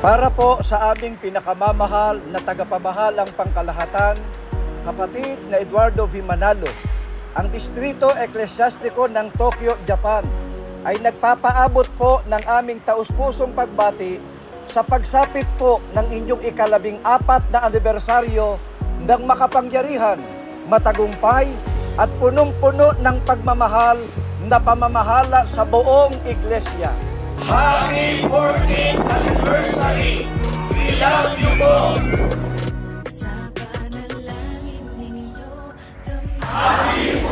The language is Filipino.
Para po sa aming pinakamamahal na tagapamahalang pangkalahatan, kapatid na Eduardo V. Manalo, ang Distrito Eklesyastiko ng Tokyo, Japan, ay nagpapaabot po ng aming taus-pusong pagbati sa pagsapit po ng inyong ika-14 na anibersaryo ng makapangyarihan, matagumpay at punong-puno ng pagmamahal na pamamahala sa buong Iglesia. Happy 14th anniversary! We love you all! Happy